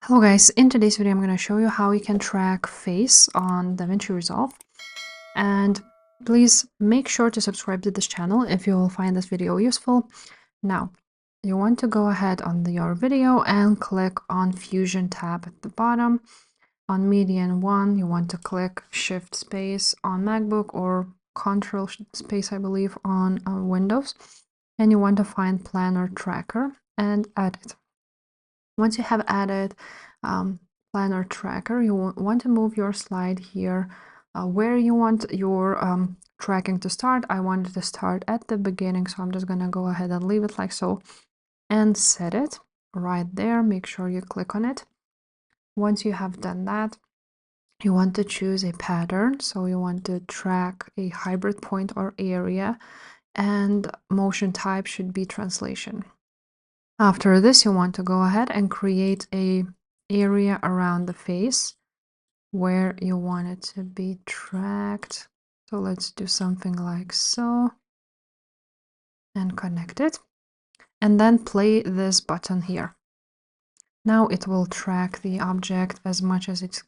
Hello guys, in today's video I'm going to show you how you can track face on DaVinci Resolve. And please make sure to subscribe to this channel if you will find this video useful. Now, you want to go ahead on your video and click on Fusion tab at the bottom. On Median 1, you want to click Shift Space on MacBook or Control Space, I believe, on Windows. And you want to find Planner Tracker and add it. Once you have added planner tracker, you want to move your slide here where you want your tracking to start. I wanted to start at the beginning, so I'm just going to go ahead and leave it like so and set it right there. Make sure you click on it. Once you have done that, you want to choose a pattern. So you want to track a hybrid point or area, and motion type should be translation. After this, you want to go ahead and create a area around the face where you want it to be tracked. So let's do something like so and connect it. And then play this button here. Now it will track the object as much as it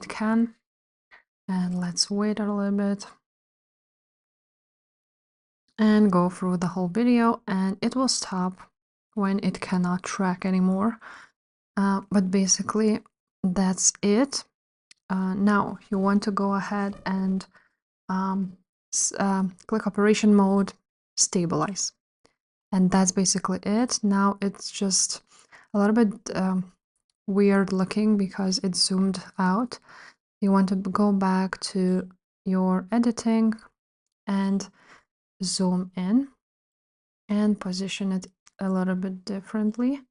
can. And let's wait a little bit and go through the whole video, and it will stop when it cannot track anymore. But basically that's it. Now you want to go ahead and click operation mode, stabilize. And that's basically it. Now it's just a little bit weird looking because it's zoomed out. You want to go back to your editing and zoom in and position it a little bit differently.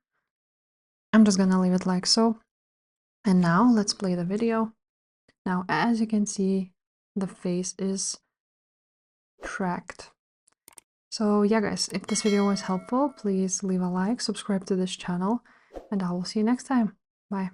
I'm just gonna leave it like so. And now let's play the video. Now, as you can see, the face is tracked. So yeah guys, if this video was helpful, please leave a like, subscribe to this channel, and I will see you next time. Bye.